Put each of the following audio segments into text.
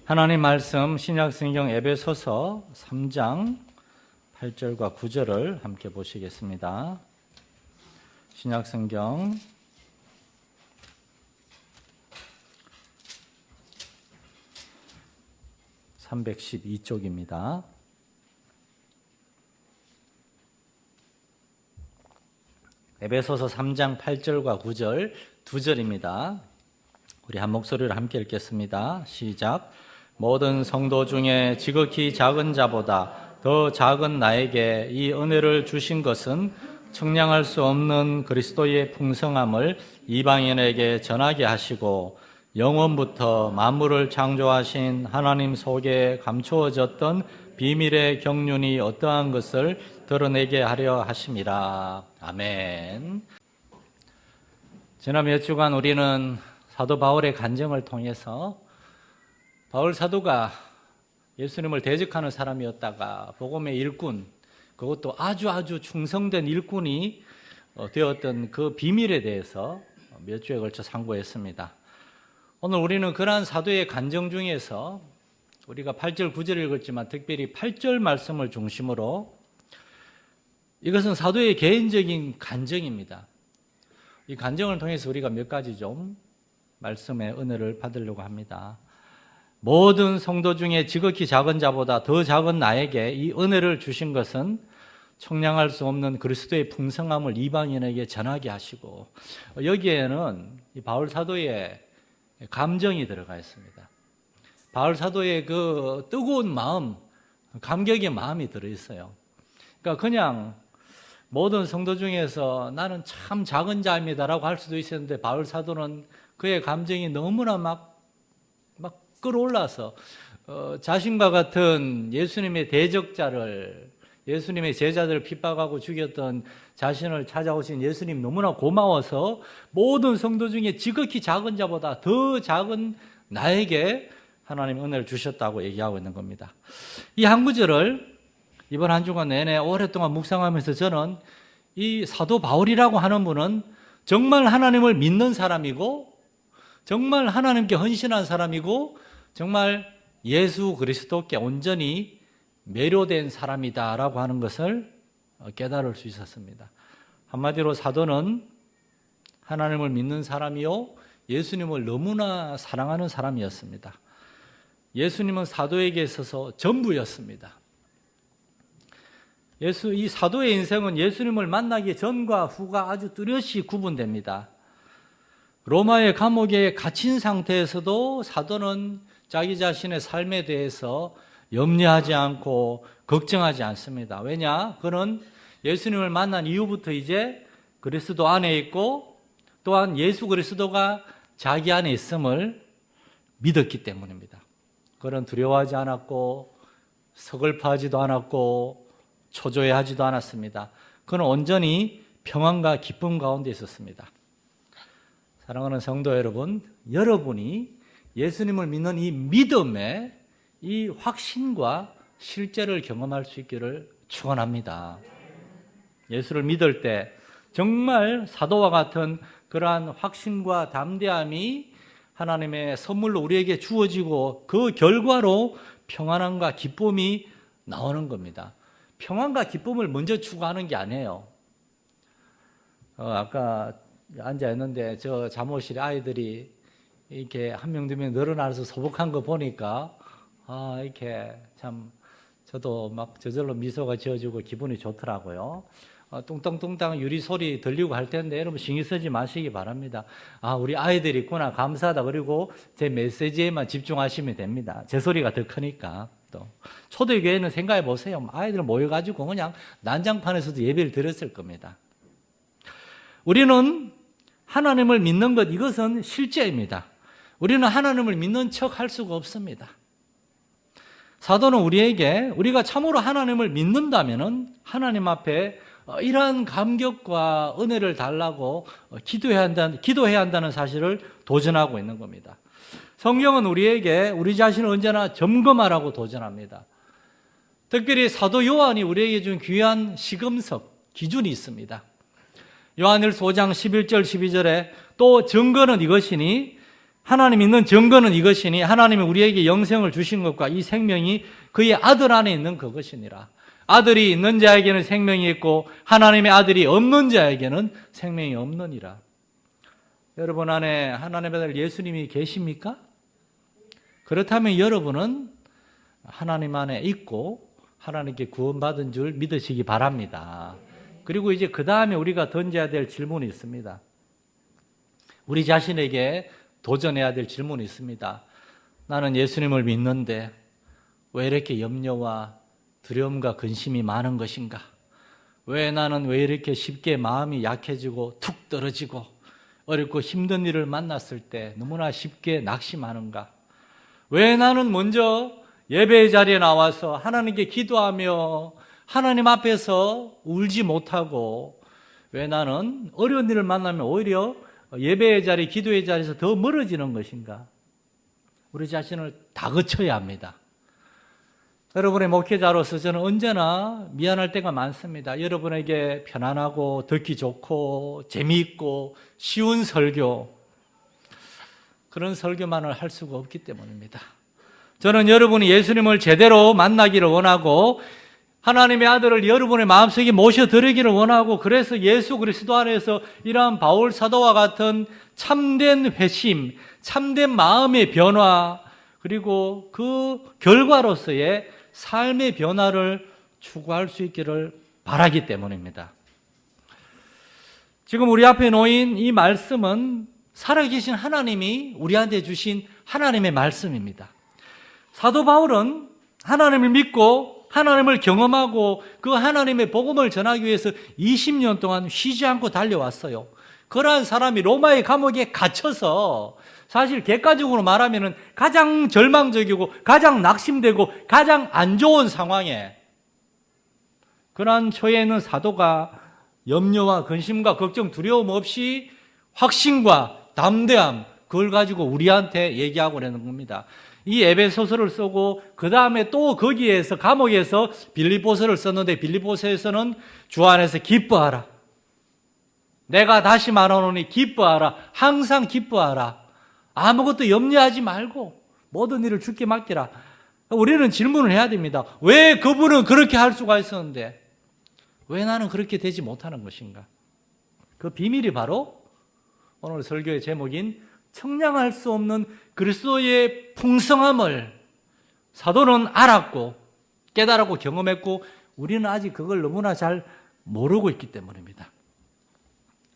하나님 말씀 신약성경 에베소서 3장 8절과 9절을 함께 보시겠습니다. 신약성경 312쪽입니다. 에베소서 3장 8절과 9절 두 절입니다. 우리 한 목소리로 함께 읽겠습니다. 시작. 모든 성도 중에 지극히 작은 자보다 더 작은 나에게 이 은혜를 주신 것은 청량할 수 없는 그리스도의 풍성함을 이방인에게 전하게 하시고 영원부터 만물을 창조하신 하나님 속에 감추어졌던 비밀의 경륜이 어떠한 것을 드러내게 하려 하심이라. 아멘. 지난 몇 주간 우리는 사도 바울의 간증을 통해서 바울 사도가 예수님을 대적하는 사람이었다가 복음의 일꾼, 그것도 아주 충성된 일꾼이 되었던 그 비밀에 대해서 몇 주에 걸쳐 상고했습니다. 오늘 우리는 그러한 사도의 간증 중에서 우리가 8절, 9절을 읽었지만 특별히 8절 말씀을 중심으로 이것은 사도의 개인적인 간증입니다. 이 간증을 통해서 우리가 몇 가지 좀 말씀의 은혜를 받으려고 합니다. 모든 성도 중에 지극히 작은 자보다 더 작은 나에게 이 은혜를 주신 것은 청량할 수 없는 그리스도의 풍성함을 이방인에게 전하게 하시고, 여기에는 이 바울 사도의 감정이 들어가 있습니다. 바울 사도의 그 뜨거운 마음, 감격의 마음이 들어있어요. 그러니까 그냥 모든 성도 중에서 나는 참 작은 자입니다라고 할 수도 있었는데 바울 사도는 그의 감정이 너무나 막 끌어올라서 자신과 같은 예수님의 대적자를, 예수님의 제자들을 핍박하고 죽였던 자신을 찾아오신 예수님 너무나 고마워서 모든 성도 중에 지극히 작은 자보다 더 작은 나에게 하나님 은혜를 주셨다고 얘기하고 있는 겁니다. 이 한 구절을 이번 한 주간 내내 오랫동안 묵상하면서 저는 이 사도 바울이라고 하는 분은 정말 하나님을 믿는 사람이고 정말 하나님께 헌신한 사람이고 정말 예수 그리스도께 온전히 매료된 사람이다라고 하는 것을 깨달을 수 있었습니다. 한마디로 사도는 하나님을 믿는 사람이요 예수님을 너무나 사랑하는 사람이었습니다. 예수님은 사도에게 있어서 전부였습니다. 이 사도의 인생은 예수님을 만나기 전과 후가 아주 뚜렷이 구분됩니다. 로마의 감옥에 갇힌 상태에서도 사도는 자기 자신의 삶에 대해서 염려하지 않고 걱정하지 않습니다. 왜냐? 그는 예수님을 만난 이후부터 이제 그리스도 안에 있고 또한 예수 그리스도가 자기 안에 있음을 믿었기 때문입니다. 그는 두려워하지 않았고 서글퍼하지도 않았고 초조해하지도 않았습니다. 그는 온전히 평안과 기쁨 가운데 있었습니다. 사랑하는 성도 여러분, 여러분이 예수님을 믿는 이 믿음의 이 확신과 실제를 경험할 수 있기를 축원합니다. 예수를 믿을 때 정말 사도와 같은 그러한 확신과 담대함이 하나님의 선물로 우리에게 주어지고 그 결과로 평안함과 기쁨이 나오는 겁니다. 평안과 기쁨을 먼저 추구하는 게 아니에요. 아까 앉아있는데 저 잠옷실에 아이들이 이렇게 한 명 두 명 늘어나서 소복한 거 보니까 이렇게 참 저도 막 저절로 미소가 지어지고 기분이 좋더라고요. 뚱땅뚱땅 유리 소리 들리고 할 텐데 여러분 신경 쓰지 마시기 바랍니다. 우리 아이들이 있구나 감사하다. 그리고 제 메시지에만 집중하시면 됩니다. 제 소리가 더 크니까. 또 초대교회는 생각해 보세요. 아이들 모여가지고 그냥 난장판에서도 예배를 드렸을 겁니다. 우리는 하나님을 믿는 것, 이것은 실제입니다. 우리는 하나님을 믿는 척 할 수가 없습니다. 사도는 우리에게 우리가 참으로 하나님을 믿는다면 하나님 앞에 이러한 감격과 은혜를 달라고 기도해야 한다는 사실을 도전하고 있는 겁니다. 성경은 우리에게 우리 자신을 언제나 점검하라고 도전합니다. 특별히 사도 요한이 우리에게 준 귀한 시금석, 기준이 있습니다. 요한일서 5장 11절 12절에 또 증거는 이것이니 하나님 있는 증거는 이것이니 하나님이 우리에게 영생을 주신 것과 이 생명이 그의 아들 안에 있는 그것이니라. 아들이 있는 자에게는 생명이 있고 하나님의 아들이 없는 자에게는 생명이 없느니라. 여러분 안에 하나님의 아들 예수님이 계십니까? 그렇다면 여러분은 하나님 안에 있고 하나님께 구원받은 줄 믿으시기 바랍니다. 그리고 이제 그 다음에 우리가 던져야 될 질문이 있습니다. 우리 자신에게 도전해야 될 질문이 있습니다. 나는 예수님을 믿는데 왜 이렇게 염려와 두려움과 근심이 많은 것인가? 왜 이렇게 쉽게 마음이 약해지고 툭 떨어지고 어렵고 힘든 일을 만났을 때 너무나 쉽게 낙심하는가? 왜 나는 먼저 예배의 자리에 나와서 하나님께 기도하며 하나님 앞에서 울지 못하고 왜 나는 어려운 일을 만나면 오히려 예배의 자리, 기도의 자리에서 더 멀어지는 것인가? 우리 자신을 다그쳐야 합니다. 여러분의 목회자로서 저는 언제나 미안할 때가 많습니다. 여러분에게 편안하고 듣기 좋고 재미있고 쉬운 설교, 그런 설교만을 할 수가 없기 때문입니다. 저는 여러분이 예수님을 제대로 만나기를 원하고 하나님의 아들을 여러분의 마음속에 모셔드리기를 원하고, 그래서 예수 그리스도 안에서 이러한 바울 사도와 같은 참된 회심, 참된 마음의 변화, 그리고 그 결과로서의 삶의 변화를 추구할 수 있기를 바라기 때문입니다. 지금 우리 앞에 놓인 이 말씀은 살아계신 하나님이 우리한테 주신 하나님의 말씀입니다. 사도 바울은 하나님을 믿고 하나님을 경험하고 그 하나님의 복음을 전하기 위해서 20년 동안 쉬지 않고 달려왔어요. 그러한 사람이 로마의 감옥에 갇혀서 사실 객관적으로 말하면 가장 절망적이고 가장 낙심되고 가장 안 좋은 상황에, 그러한 처해 있는 사도가 염려와 근심과 걱정, 두려움 없이 확신과 담대함, 그걸 가지고 우리한테 얘기하고 있는 겁니다. 이 에베소서를 쓰고 그 다음에 또 거기에서 감옥에서 빌립보서를 썼는데, 빌립보서에서는 주 안에서 기뻐하라, 내가 다시 말하노니 기뻐하라, 항상 기뻐하라, 아무것도 염려하지 말고 모든 일을 주께 맡기라. 우리는 질문을 해야 됩니다. 왜 그분은 그렇게 할 수가 있었는데 왜 나는 그렇게 되지 못하는 것인가? 그 비밀이 바로 오늘 설교의 제목인 청량할 수 없는 그리스도의 풍성함을 사도는 알았고 깨달았고 경험했고, 우리는 아직 그걸 너무나 잘 모르고 있기 때문입니다.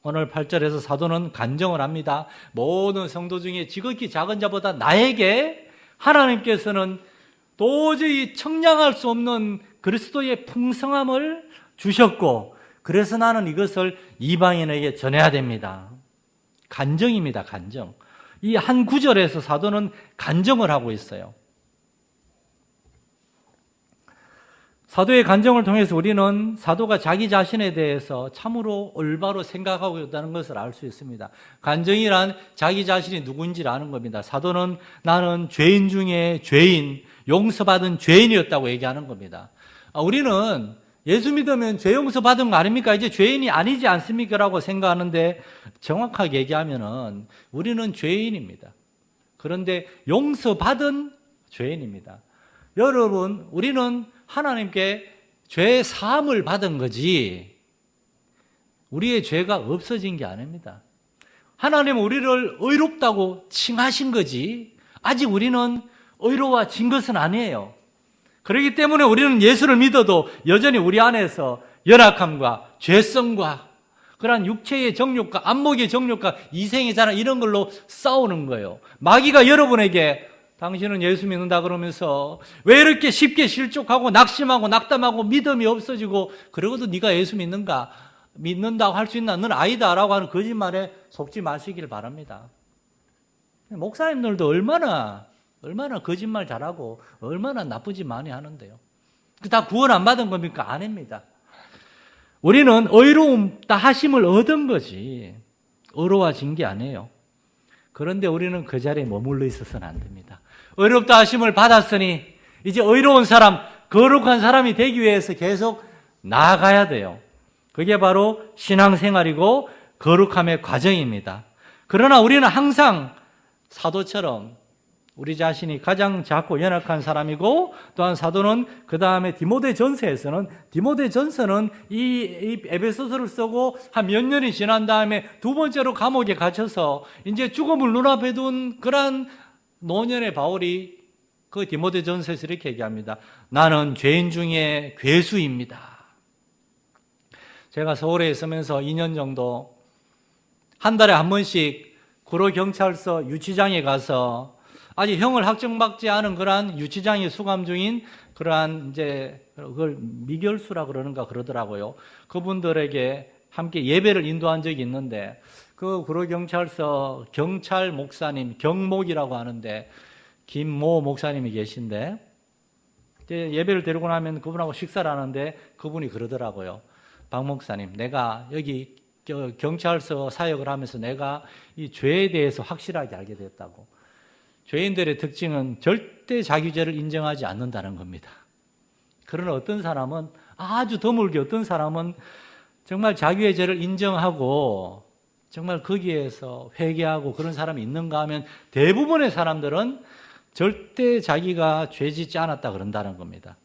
오늘 8절에서 사도는 간정을 합니다. 모든 성도 중에 지극히 작은 자보다 나에게 하나님께서는 도저히 청량할 수 없는 그리스도의 풍성함을 주셨고, 그래서 나는 이것을 이방인에게 전해야 됩니다. 간정입니다. 간정. 이 한 구절에서 사도는 간정을 하고 있어요. 사도의 간정을 통해서 우리는 사도가 자기 자신에 대해서 참으로 올바로 생각하고 있다는 것을 알 수 있습니다. 간정이란 자기 자신이 누구인지를 아는 겁니다. 사도는 나는 죄인 중에 죄인, 용서받은 죄인이었다고 얘기하는 겁니다. 우리는 예수 믿으면 죄 용서받은 거 아닙니까? 이제 죄인이 아니지 않습니까? 라고 생각하는데, 정확하게 얘기하면은 우리는 죄인입니다. 그런데 용서받은 죄인입니다. 여러분, 우리는 하나님께 죄 사함을 받은 거지 우리의 죄가 없어진 게 아닙니다. 하나님은 우리를 의롭다고 칭하신 거지 아직 우리는 의로워진 것은 아니에요. 그렇기 때문에 우리는 예수를 믿어도 여전히 우리 안에서 연약함과 죄성과 그러한 육체의 정욕과 안목의 정욕과 이생의 자랑, 이런 걸로 싸우는 거예요. 마귀가 여러분에게 당신은 예수 믿는다 그러면서 왜 이렇게 쉽게 실족하고 낙심하고 낙담하고 믿음이 없어지고, 그러고도 네가 예수 믿는다고 할 수 있나? 넌 아니다 라고 하는 거짓말에 속지 마시길 바랍니다. 목사님들도 얼마나 거짓말 잘하고 얼마나 나쁘지 많이 하는데요. 다 구원 안 받은 겁니까? 아닙니다. 우리는 의로움다 하심을 얻은 거지 의로워진 게 아니에요. 그런데 우리는 그 자리에 머물러 있어서는 안 됩니다. 의롭다 하심을 받았으니 이제 의로운 사람, 거룩한 사람이 되기 위해서 계속 나아가야 돼요. 그게 바로 신앙생활이고 거룩함의 과정입니다. 그러나 우리는 항상 사도처럼 우리 자신이 가장 작고 연약한 사람이고, 또한 사도는 그 다음에 디모데전서에서는 이 에베소서를 쓰고 한 몇 년이 지난 다음에 두 번째로 감옥에 갇혀서 이제 죽음을 눈앞에 둔 그러한 노년의 바울이 그 디모데전서에서 이렇게 얘기합니다. 나는 죄인 중에 괴수입니다. 제가 서울에 있으면서 2년 정도 한 달에 한 번씩 구로경찰서 유치장에 가서 아직 형을 확정받지 않은 그러한 유치장에 수감 중인 그러한 이제 그걸 미결수라 그러는가 그러더라고요. 그분들에게 함께 예배를 인도한 적이 있는데, 그 구로경찰서 경찰 목사님, 경목이라고 하는데 김모 목사님이 계신데, 예배를 드리고 나면 그분하고 식사를 하는데 그분이 그러더라고요. 박 목사님, 내가 여기 경찰서 사역을 하면서 내가 이 죄에 대해서 확실하게 알게 됐다고. 죄인들의 특징은 절대 자기 죄를 인정하지 않는다는 겁니다. 그러나 어떤 사람은 아주 드물게, 어떤 사람은 정말 자기의 죄를 인정하고 정말 거기에서 회개하고 그런 사람이 있는가 하면, 대부분의 사람들은 절대 자기가 죄 짓지 않았다 그런다는 겁니다.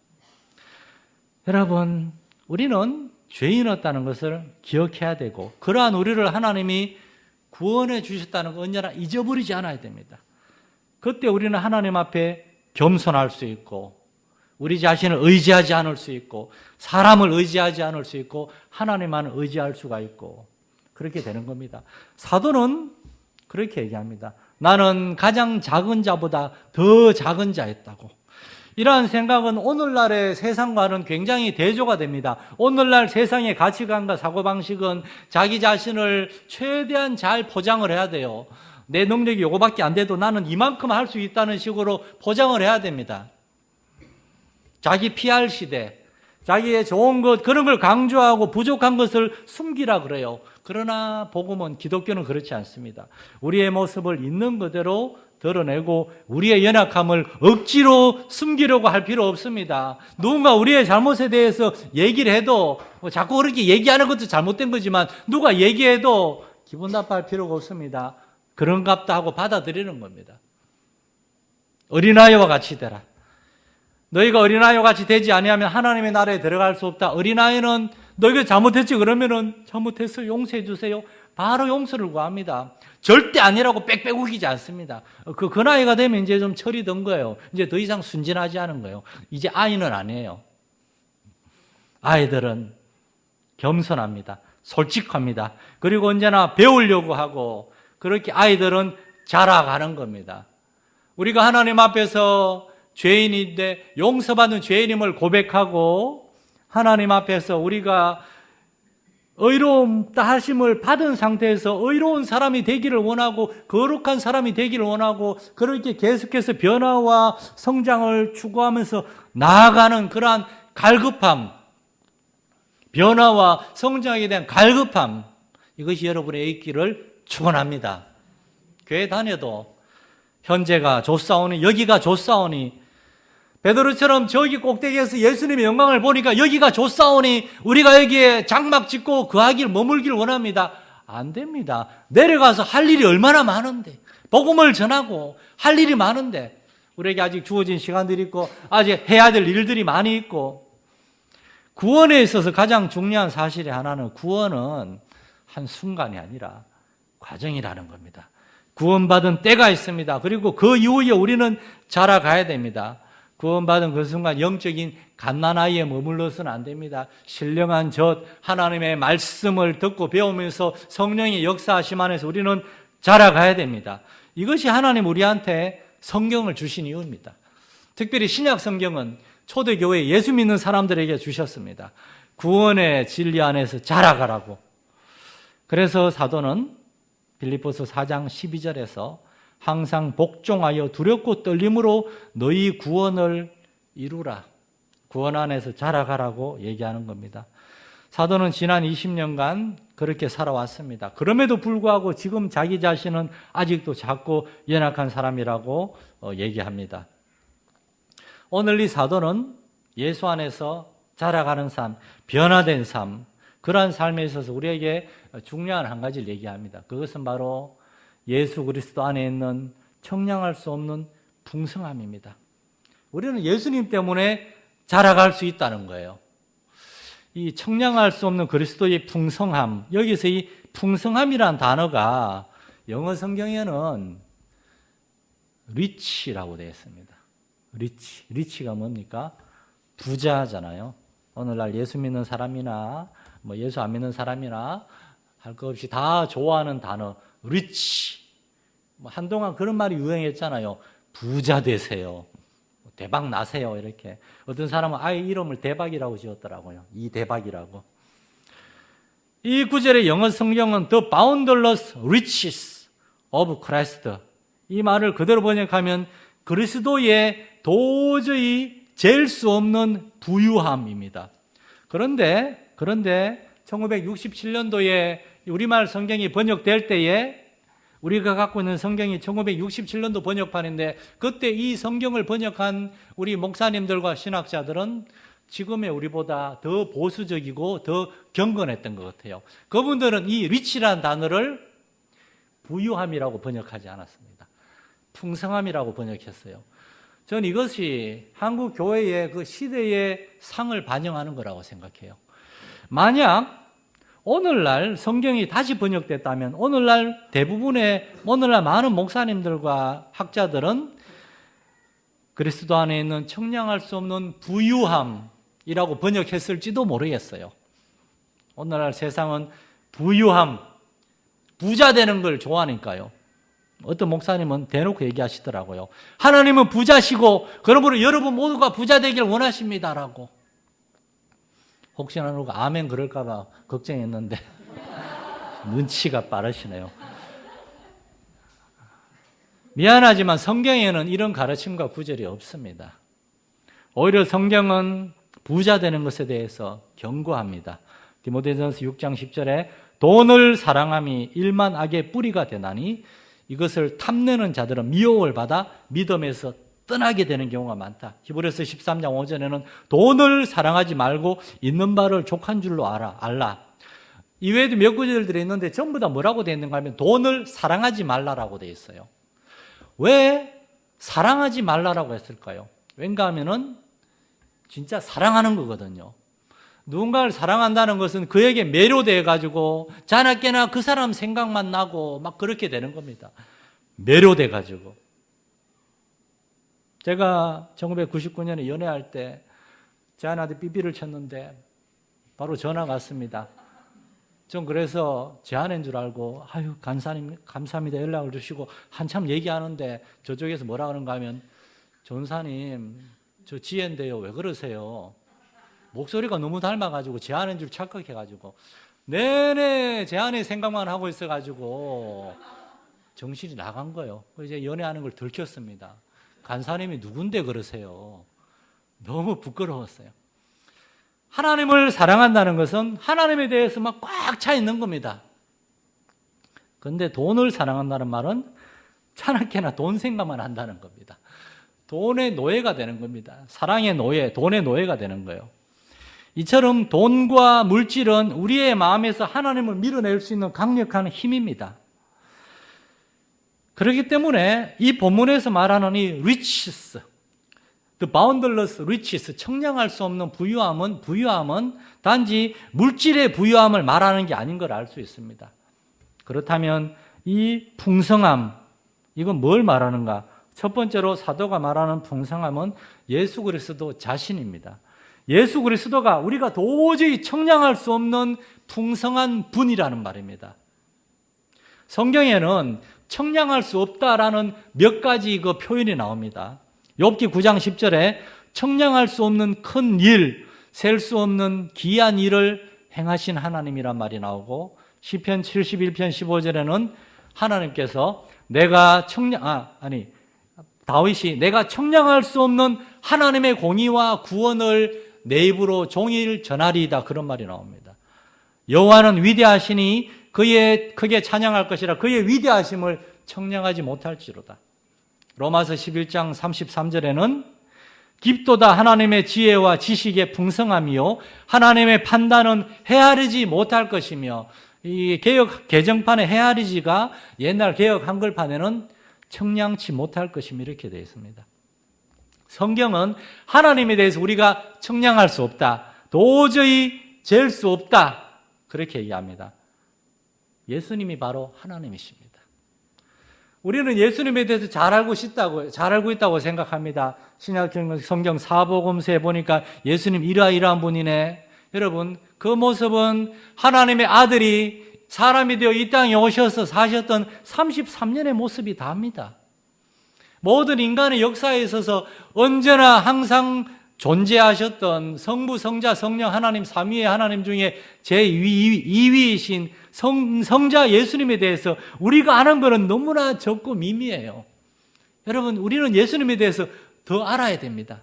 여러분, 우리는 죄인이었다는 것을 기억해야 되고, 그러한 우리를 하나님이 구원해 주셨다는 거 언제나 잊어버리지 않아야 됩니다. 그때 우리는 하나님 앞에 겸손할 수 있고, 우리 자신을 의지하지 않을 수 있고, 사람을 의지하지 않을 수 있고, 하나님만 의지할 수가 있고, 그렇게 되는 겁니다. 사도는 그렇게 얘기합니다. 나는 가장 작은 자보다 더 작은 자였다고. 이러한 생각은 오늘날의 세상과는 굉장히 대조가 됩니다. 오늘날 세상의 가치관과 사고방식은 자기 자신을 최대한 잘 포장을 해야 돼요. 내 능력이 요거밖에 안 돼도 나는 이만큼 할 수 있다는 식으로 포장을 해야 됩니다. 자기 PR 시대, 자기의 좋은 것, 그런 걸 강조하고 부족한 것을 숨기라 그래요. 그러나 복음은, 기독교는 그렇지 않습니다. 우리의 모습을 있는 그대로 드러내고 우리의 연약함을 억지로 숨기려고 할 필요 없습니다. 누군가 우리의 잘못에 대해서 얘기를 해도, 자꾸 그렇게 얘기하는 것도 잘못된 거지만 누가 얘기해도 기분 나빠할 필요가 없습니다. 그런갑다 하고 받아들이는 겁니다. 어린아이와 같이 되라. 너희가 어린아이와 같이 되지 아니하면 하나님의 나라에 들어갈 수 없다. 어린아이는 너희가 잘못했지 그러면은 잘못했어 용서해 주세요. 바로 용서를 구합니다. 절대 아니라고 빽빽 우기지 않습니다. 그 나이가 되면 이제 좀 철이 든 거예요. 이제 더 이상 순진하지 않은 거예요. 이제 아이는 아니에요. 아이들은 겸손합니다. 솔직합니다. 그리고 언제나 배우려고 하고, 그렇게 아이들은 자라가는 겁니다. 우리가 하나님 앞에서 죄인인데 용서받은 죄인임을 고백하고, 하나님 앞에서 우리가 의로움 하심을 받은 상태에서 의로운 사람이 되기를 원하고 거룩한 사람이 되기를 원하고, 그렇게 계속해서 변화와 성장을 추구하면서 나아가는 그러한 갈급함, 변화와 성장에 대한 갈급함, 이것이 여러분의 있기를 축원합니다. 교회 다녀도 현재가 좋사오니 여기가 좋사오니, 베드로처럼 저기 꼭대기에서 예수님의 영광을 보니까 여기가 좋사오니 우리가 여기에 장막 짓고 거하길 머물길 원합니다. 안 됩니다. 내려가서 할 일이 얼마나 많은데, 복음을 전하고 할 일이 많은데, 우리에게 아직 주어진 시간들이 있고 아직 해야 될 일들이 많이 있고, 구원에 있어서 가장 중요한 사실의 하나는, 구원은 한 순간이 아니라 과정이라는 겁니다. 구원받은 때가 있습니다. 그리고 그 이후에 우리는 자라가야 됩니다. 구원받은 그 순간 영적인 갓난아이에 머물러서는 안 됩니다. 신령한 젖, 하나님의 말씀을 듣고 배우면서 성령의 역사하심 안에서 우리는 자라가야 됩니다. 이것이 하나님 우리한테 성경을 주신 이유입니다. 특별히 신약 성경은 초대교회 예수 믿는 사람들에게 주셨습니다. 구원의 진리 안에서 자라가라고. 그래서 사도는 빌립보서 4장 12절에서 항상 복종하여 두렵고 떨림으로 너희 구원을 이루라, 구원 안에서 자라가라고 얘기하는 겁니다. 사도는 지난 20년간 그렇게 살아왔습니다. 그럼에도 불구하고 지금 자기 자신은 아직도 작고 연약한 사람이라고 얘기합니다. 오늘 이 사도는 예수 안에서 자라가는 삶, 변화된 삶, 그러한 삶에 있어서 우리에게 중요한 한 가지를 얘기합니다. 그것은 바로 예수 그리스도 안에 있는 청량할 수 없는 풍성함입니다. 우리는 예수님 때문에 자라갈 수 있다는 거예요. 이 청량할 수 없는 그리스도의 풍성함, 여기서 이 풍성함이란 단어가 영어 성경에는 리치라고 되어 있습니다. 리치가 뭡니까? 부자잖아요. 오늘날 예수 믿는 사람이나 뭐 예수 안 믿는 사람이나 할 것 없이 다 좋아하는 단어 리치. 뭐 한동안 그런 말이 유행했잖아요. 부자 되세요. 대박 나세요. 이렇게. 어떤 사람은 아이 이름을 대박이라고 지었더라고요. 이 대박이라고. 이 구절의 영어 성경은 The boundless riches of Christ. 이 말을 그대로 번역하면 그리스도의 도저히 잴 수 없는 부유함입니다. 그런데 1967년도에 우리말 성경이 번역될 때에 우리가 갖고 있는 성경이 1967년도 번역판인데 그때 이 성경을 번역한 우리 목사님들과 신학자들은 지금의 우리보다 더 보수적이고 더 경건했던 것 같아요. 그분들은 이 리치라는 단어를 부유함이라고 번역하지 않았습니다. 풍성함이라고 번역했어요. 저는 이것이 한국 교회의 그 시대의 상을 반영하는 거라고 생각해요. 만약 오늘날 성경이 다시 번역됐다면 오늘날 많은 목사님들과 학자들은 그리스도 안에 있는 청량할 수 없는 부유함이라고 번역했을지도 모르겠어요. 오늘날 세상은 부유함, 부자 되는 걸 좋아하니까요. 어떤 목사님은 대놓고 얘기하시더라고요. 하나님은 부자시고 그러므로 여러분 모두가 부자 되길 원하십니다라고. 혹시나 누가 아멘 그럴까 봐 걱정했는데 눈치가 빠르시네요. 미안하지만 성경에는 이런 가르침과 구절이 없습니다. 오히려 성경은 부자 되는 것에 대해서 경고합니다. 디모데전서 6장 10절에 돈을 사랑함이 일만 악의 뿌리가 되나니 이것을 탐내는 자들은 미혹을 받아 믿음에서 떠나게 되는 경우가 많다. 히브리서 13장 5절에는 돈을 사랑하지 말고 있는 바를 족한 줄로 알라. 이외에도 몇 구절들이 있는데 전부 다 뭐라고 되어 있는가 하면 돈을 사랑하지 말라라고 되어 있어요. 왜 사랑하지 말라라고 했을까요? 왠가 하면은 진짜 사랑하는 거거든요. 누군가를 사랑한다는 것은 그에게 매료돼 가지고 자나깨나 그 사람 생각만 나고 막 그렇게 되는 겁니다. 매료돼 가지고. 제가 1999년에 연애할 때 제 아내한테 삐삐를 쳤는데 바로 전화가 왔습니다. 전 그래서 제 아내인 줄 알고 아유 감사합니다 연락을 주시고 한참 얘기하는데 저쪽에서 뭐라 그런가 하면 전사님 저 지혜인데요 왜 그러세요? 목소리가 너무 닮아가지고 제 아내인 줄 착각해가지고 내내 제 아내 생각만 하고 있어가지고 정신이 나간 거예요. 이제 연애하는 걸 들켰습니다. 간사님이 누군데 그러세요? 너무 부끄러웠어요. 하나님을 사랑한다는 것은 하나님에 대해서 막 꽉 차 있는 겁니다. 그런데 돈을 사랑한다는 말은 차나게나 돈 생각만 한다는 겁니다. 돈의 노예가 되는 겁니다. 사랑의 노예, 돈의 노예가 되는 거예요. 이처럼 돈과 물질은 우리의 마음에서 하나님을 밀어낼 수 있는 강력한 힘입니다. 그렇기 때문에 이 본문에서 말하는 이 riches, the boundless riches, 청량할 수 없는 부유함은 단지 물질의 부유함을 말하는 게 아닌 걸 알 수 있습니다. 그렇다면 이 풍성함, 이건 뭘 말하는가? 첫 번째로 사도가 말하는 풍성함은 예수 그리스도 자신입니다. 예수 그리스도가 우리가 도저히 청량할 수 없는 풍성한 분이라는 말입니다. 성경에는 청량할 수 없다라는 몇 가지 그 표현이 나옵니다. 욥기 9장 10절에 청량할 수 없는 큰 일, 셀 수 없는 기이한 일을 행하신 하나님이란 말이 나오고 시편 71편 15절에는 하나님께서 다윗이 내가 청량할 수 없는 하나님의 공의와 구원을 내 입으로 종일 전하리이다 그런 말이 나옵니다. 여호와는 위대하시니 그의 크게 찬양할 것이라 그의 위대하심을 청량하지 못할지로다. 로마서 11장 33절에는 깊도다 하나님의 지혜와 지식의 풍성함이요 하나님의 판단은 헤아리지 못할 것이며 이 개역 개정판의 헤아리지가 옛날 개역 한글판에는 청량치 못할 것임 이렇게 되어 있습니다. 성경은 하나님에 대해서 우리가 청량할 수 없다. 도저히 잴 수 없다. 그렇게 얘기합니다. 예수님이 바로 하나님이십니다. 우리는 예수님에 대해서 잘 알고 있다고 생각합니다. 신약 성경 사복음서에 보니까 예수님 이러한 분이네. 여러분, 그 모습은 하나님의 아들이 사람이 되어 이 땅에 오셔서 사셨던 33년의 모습이 다합니다. 모든 인간의 역사에 있어서 언제나 항상 존재하셨던 성부, 성자, 성령 하나님 삼위의 하나님 중에 제2위이신 성자 예수님에 대해서 우리가 아는 것은 너무나 적고 미미해요. 여러분, 우리는 예수님에 대해서 더 알아야 됩니다.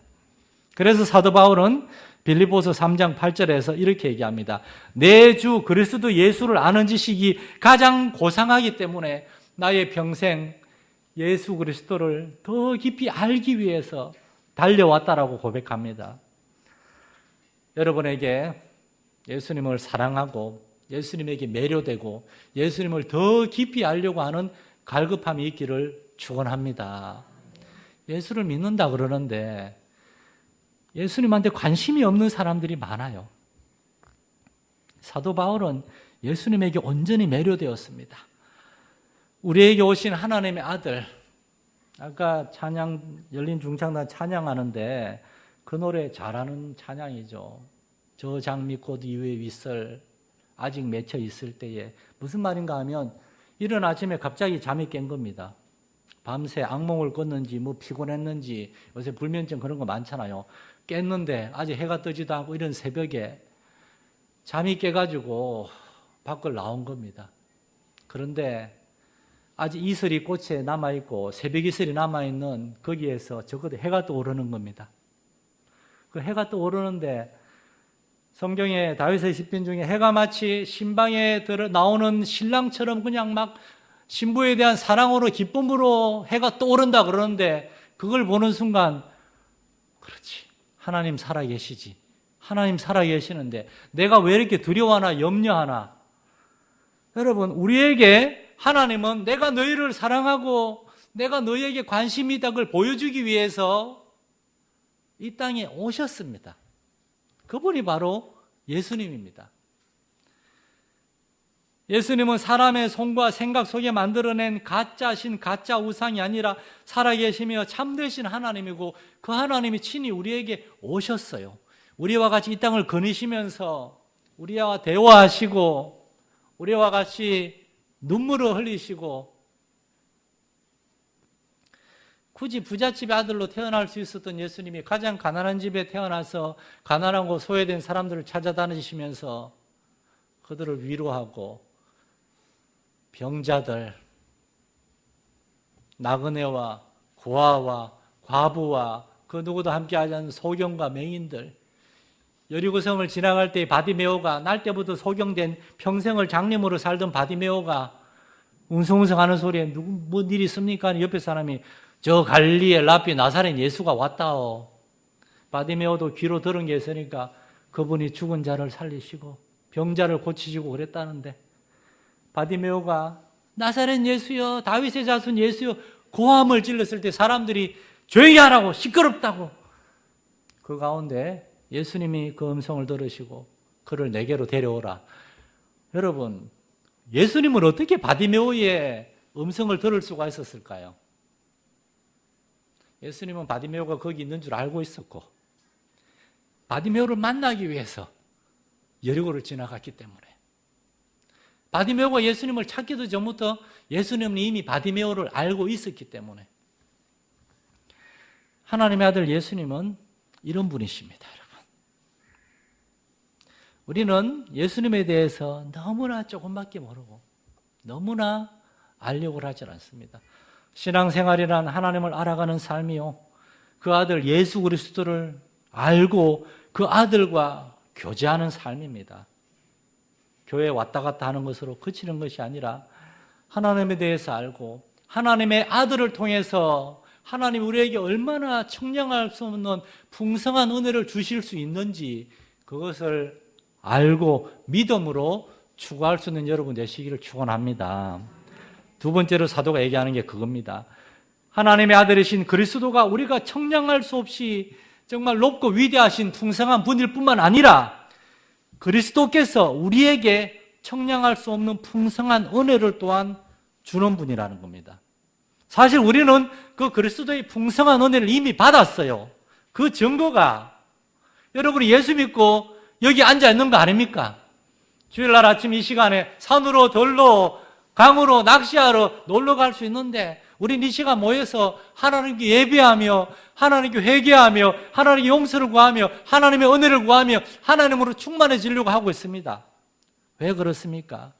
그래서 사도 바울은 빌립보서 3장 8절에서 이렇게 얘기합니다. 내 주 그리스도 예수를 아는 지식이 가장 고상하기 때문에 나의 평생 예수 그리스도를 더 깊이 알기 위해서 달려왔다라고 고백합니다. 여러분에게 예수님을 사랑하고 예수님에게 매료되고 예수님을 더 깊이 알려고 하는 갈급함이 있기를 축원합니다. 예수를 믿는다 그러는데 예수님한테 관심이 없는 사람들이 많아요. 사도 바울은 예수님에게 온전히 매료되었습니다. 우리에게 오신 하나님의 아들, 아까 찬양 열린 중창단 찬양하는데 그 노래 잘하는 찬양이죠. 저 장미꽃 이후에 윗설 아직 맺혀 있을 때에 무슨 말인가 하면 이른 아침에 갑자기 잠이 깬 겁니다. 밤새 악몽을 꿨는지 뭐 피곤했는지 요새 불면증 그런 거 많잖아요. 깼는데 아직 해가 뜨지도 않고 이런 새벽에 잠이 깨가지고 밖을 나온 겁니다. 그런데 아직 이슬이 꽃에 남아있고 새벽 이슬이 남아있는 거기에서 적어도 해가 떠오르는 겁니다. 그 해가 떠오르는데 성경의 다윗의 시편 중에 해가 마치 신방에 나오는 신랑처럼 그냥 막 신부에 대한 사랑으로 기쁨으로 해가 떠오른다 그러는데 그걸 보는 순간 그렇지, 하나님 살아계시지. 하나님 살아계시는데 내가 왜 이렇게 두려워하나 염려하나. 여러분, 우리에게 하나님은 내가 너희를 사랑하고 내가 너희에게 관심이 있다 그걸 보여주기 위해서 이 땅에 오셨습니다. 그분이 바로 예수님입니다. 예수님은 사람의 손과 생각 속에 만들어낸 가짜 신, 가짜 우상이 아니라 살아계시며 참되신 하나님이고 그 하나님이 친히 우리에게 오셨어요. 우리와 같이 이 땅을 거니시면서 우리와 대화하시고 우리와 같이 눈물을 흘리시고 굳이 부잣집의 아들로 태어날 수 있었던 예수님이 가장 가난한 집에 태어나서 가난하고 소외된 사람들을 찾아다니시면서 그들을 위로하고 병자들, 나그네와 고아와 과부와 그 누구도 함께하지 않는 소경과 맹인들, 여리고성을 지나갈 때 바디메오가 날 때부터 소경된 평생을 장님으로 살던 바디메오가 웅성웅성하는 소리에 뭔 일이 있습니까? 옆에 사람이 저 갈릴리의 랍비 나사렛 예수가 왔다오. 바디메오도 귀로 들은 게 있으니까 그분이 죽은 자를 살리시고 병자를 고치시고 그랬다는데 바디메오가 나사렛 예수여, 다윗의 자손 예수여 고함을 질렀을 때 사람들이 조용히 하라고, 시끄럽다고. 그 가운데 예수님이 그 음성을 들으시고 그를 내게로 데려오라. 여러분, 예수님은 어떻게 바디메오의 음성을 들을 수가 있었을까요? 예수님은 바디메오가 거기 있는 줄 알고 있었고 바디메오를 만나기 위해서 여리고를 지나갔기 때문에 바디메오가 예수님을 찾기도 전부터 예수님은 이미 바디메오를 알고 있었기 때문에 하나님의 아들 예수님은 이런 분이십니다, 여러분. 우리는 예수님에 대해서 너무나 조금밖에 모르고 너무나 알려고 하지 않습니다. 신앙생활이란 하나님을 알아가는 삶이요, 그 아들 예수 그리스도를 알고 그 아들과 교제하는 삶입니다. 교회에 왔다 갔다 하는 것으로 그치는 것이 아니라 하나님에 대해서 알고 하나님의 아들을 통해서 하나님 우리에게 얼마나 청량할 수 없는 풍성한 은혜를 주실 수 있는지 그것을 알고 믿음으로 추구할 수 있는 여러분 되시기를 축원합니다. 두 번째로 사도가 얘기하는 게 그겁니다. 하나님의 아들이신 그리스도가 우리가 청량할 수 없이 정말 높고 위대하신 풍성한 분일 뿐만 아니라 그리스도께서 우리에게 청량할 수 없는 풍성한 은혜를 또한 주는 분이라는 겁니다. 사실 우리는 그 그리스도의 풍성한 은혜를 이미 받았어요. 그 증거가 여러분이 예수 믿고 여기 앉아 있는 거 아닙니까? 주일날 아침 이 시간에 산으로 들로 강으로 낚시하러 놀러 갈 수 있는데 우린 이 시간 모여서 하나님께 예배하며 하나님께 회개하며 하나님께 용서를 구하며 하나님의 은혜를 구하며 하나님으로 충만해지려고 하고 있습니다. 왜 그렇습니까?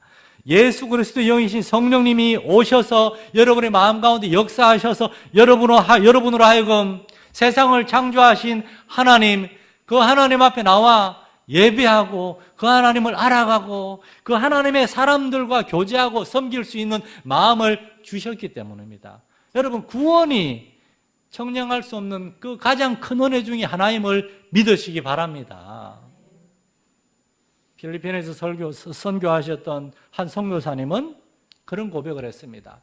예수 그리스도의 영이신 성령님이 오셔서 여러분의 마음 가운데 역사하셔서 여러분으로 하여금 세상을 창조하신 하나님, 그 하나님 앞에 나와 예배하고 그 하나님을 알아가고 그 하나님의 사람들과 교제하고 섬길 수 있는 마음을 주셨기 때문입니다. 여러분, 구원이 청량할 수 없는 그 가장 큰 은혜 중에 하나임을 믿으시기 바랍니다. 필리핀에서 선교하셨던 한 선교사님은 그런 고백을 했습니다.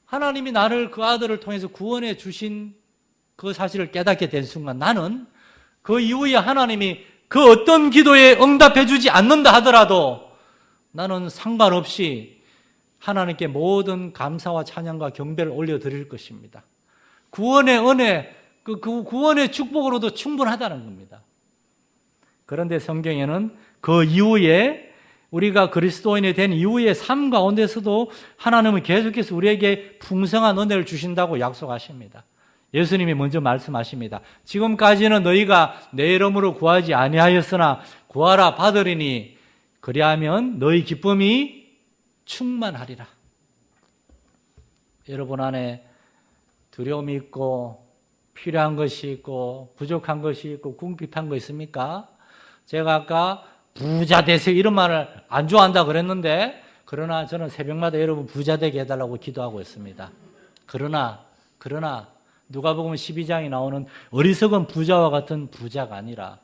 하나님이 나를 그 아들을 통해서 구원해 주신 그 사실을 깨닫게 된 순간 나는 그 이후에 하나님이 그 어떤 기도에 응답해 주지 않는다 하더라도 나는 상관없이 하나님께 모든 감사와 찬양과 경배를 올려드릴 것입니다. 구원의 은혜, 그 구원의 축복으로도 충분하다는 겁니다. 그런데 성경에는 그 이후에 우리가 그리스도인이 된 이후의 삶 가운데서도 하나님은 계속해서 우리에게 풍성한 은혜를 주신다고 약속하십니다. 예수님이 먼저 말씀하십니다. 지금까지는 너희가 내 이름으로 구하지 아니하였으나 구하라 받으리니 그리하면 너희 기쁨이 충만하리라. 여러분 안에 두려움이 있고 필요한 것이 있고 부족한 것이 있고 궁핍한 거 있습니까? 제가 아까 부자 되세요 이런 말을 안 좋아한다 그랬는데 그러나 저는 새벽마다 여러분 부자 되게 해달라고 기도하고 있습니다. 그러나 누가복음 12장에 나오는 어리석은 부자와 같은 부자가 아니라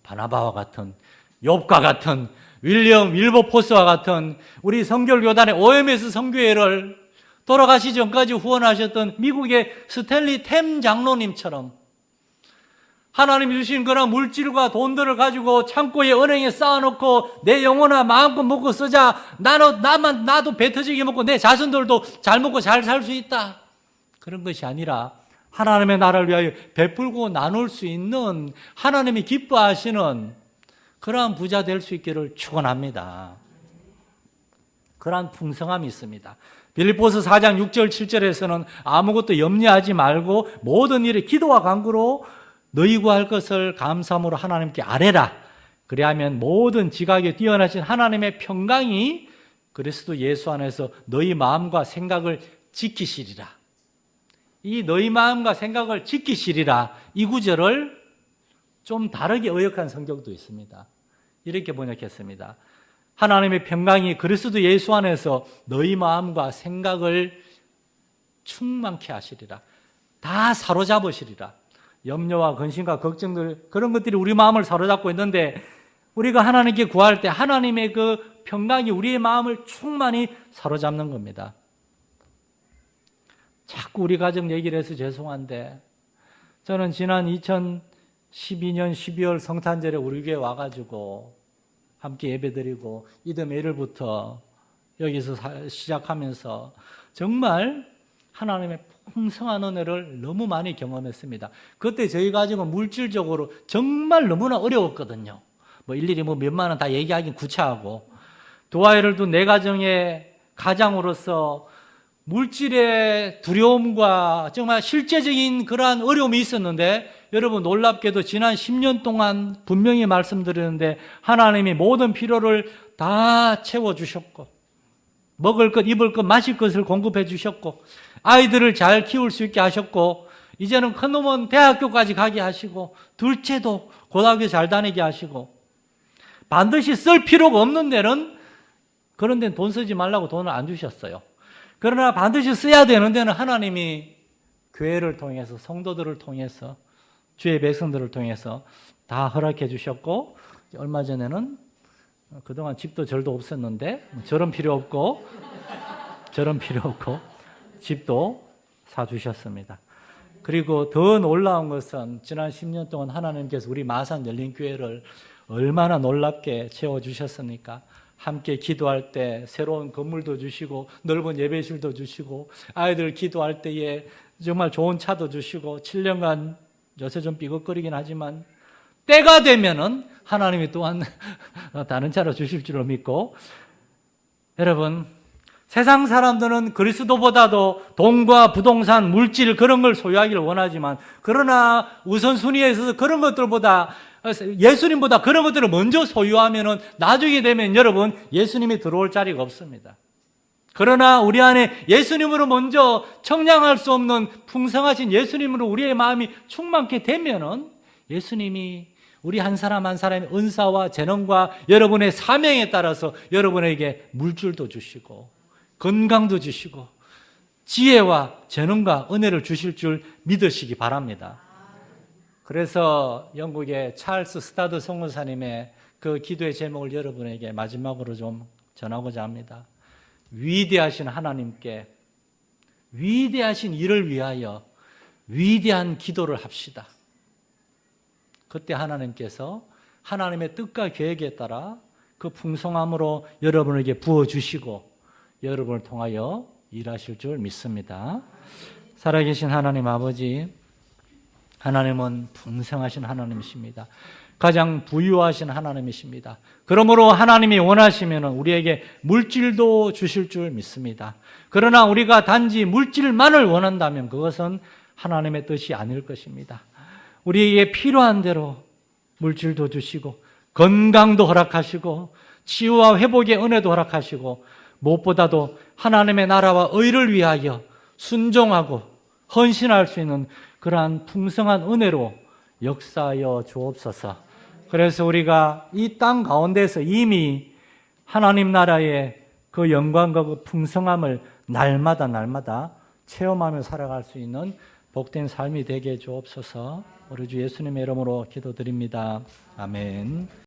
바나바와 같은 욥과 같은 윌리엄 윌버포스와 같은 우리 성결교단의 OMS 선교회를 돌아가시 전까지 후원하셨던 미국의 스탠리 템 장로님처럼 하나님이 주신 그런 물질과 돈들을 가지고 창고에 은행에 쌓아놓고 내 영혼아 마음껏 먹고 쓰자. 나도 배 터지게 먹고 내 자손들도 잘 먹고 잘 살 수 있다. 그런 것이 아니라 하나님의 나라를 위하여 베풀고 나눌 수 있는 하나님이 기뻐하시는 그러한 부자 될 수 있기를 축원합니다. 그러한 풍성함이 있습니다. 빌립보서 4장 6절 7절에서는 아무것도 염려하지 말고 모든 일에 기도와 간구로 너희 구할 것을 감사함으로 하나님께 아뢰라. 그리하면 모든 지각에 뛰어나신 하나님의 평강이 그리스도 예수 안에서 너희 마음과 생각을 지키시리라. 이 너희 마음과 생각을 지키시리라 이 구절을 좀 다르게 의역한 성경도 있습니다. 이렇게 번역했습니다. 하나님의 평강이 그리스도 예수 안에서 너희 마음과 생각을 충만케 하시리라. 다 사로잡으시리라. 염려와 근심과 걱정들 그런 것들이 우리 마음을 사로잡고 있는데 우리가 하나님께 구할 때 하나님의 그 평강이 우리의 마음을 충만히 사로잡는 겁니다. 자꾸 우리 가정 얘기를 해서 죄송한데 저는 지난 2012년 12월 성탄절에 우리 교회 와가지고 함께 예배드리고 이듬해일부터 여기서 시작하면서 정말 하나님의 풍성한 은혜를 너무 많이 경험했습니다. 그때 저희 가정은 물질적으로 정말 너무나 어려웠거든요. 일일이 몇만 원 다 얘기하긴 구차하고 두 아이를 둔 내 가정의 가장으로서 물질의 두려움과 정말 실제적인 그러한 어려움이 있었는데 여러분 놀랍게도 지난 10년 동안 분명히 말씀드리는데 하나님이 모든 필요를 다 채워주셨고 먹을 것, 입을 것, 마실 것을 공급해 주셨고 아이들을 잘 키울 수 있게 하셨고 이제는 큰 놈은 대학교까지 가게 하시고 둘째도 고등학교 잘 다니게 하시고 반드시 쓸 필요가 없는 데는 그런 데는 돈 쓰지 말라고 돈을 안 주셨어요. 그러나 반드시 써야 되는 데는 하나님이 교회를 통해서 성도들을 통해서 주의 백성들을 통해서 다 허락해 주셨고 얼마 전에는 그동안 집도 절도 없었는데 절은 필요 없고 집도 사주셨습니다. 그리고 더 놀라운 것은 지난 10년 동안 하나님께서 우리 마산 열린교회를 얼마나 놀랍게 채워주셨습니까? 함께 기도할 때 새로운 건물도 주시고 넓은 예배실도 주시고 아이들 기도할 때에 정말 좋은 차도 주시고 7년간 요새 좀 삐걱거리긴 하지만 때가 되면은 하나님이 또한 다른 차로 주실 줄로 믿고, 여러분, 세상 사람들은 그리스도보다도 돈과 부동산, 물질 그런 걸 소유하기를 원하지만, 그러나 우선순위에 있어서 그런 것들보다, 예수님보다 그런 것들을 먼저 소유하면은 나중에 되면 여러분 예수님이 들어올 자리가 없습니다. 그러나 우리 안에 예수님으로 먼저 청량할 수 없는 풍성하신 예수님으로 우리의 마음이 충만케 되면은 예수님이 우리 한 사람 한 사람의 은사와 재능과 여러분의 사명에 따라서 여러분에게 물질도 주시고 건강도 주시고 지혜와 재능과 은혜를 주실 줄 믿으시기 바랍니다. 그래서 영국의 찰스 스타드 선교사님의 그 기도의 제목을 여러분에게 마지막으로 좀 전하고자 합니다. 위대하신 하나님께 위대하신 일을 위하여 위대한 기도를 합시다. 그때 하나님께서 하나님의 뜻과 계획에 따라 그 풍성함으로 여러분에게 부어주시고 여러분을 통하여 일하실 줄 믿습니다. 살아계신 하나님 아버지, 하나님은 풍성하신 하나님이십니다. 가장 부유하신 하나님이십니다. 그러므로 하나님이 원하시면 우리에게 물질도 주실 줄 믿습니다. 그러나 우리가 단지 물질만을 원한다면 그것은 하나님의 뜻이 아닐 것입니다. 우리에게 필요한 대로 물질도 주시고 건강도 허락하시고 치유와 회복의 은혜도 허락하시고 무엇보다도 하나님의 나라와 의를 위하여 순종하고 헌신할 수 있는 그러한 풍성한 은혜로 역사하여 주옵소서. 그래서 우리가 이 땅 가운데서 이미 하나님 나라의 그 영광과 그 풍성함을 날마다 체험하며 살아갈 수 있는 복된 삶이 되게 해 주옵소서. 우리 주 예수님의 이름으로 기도드립니다. 아멘.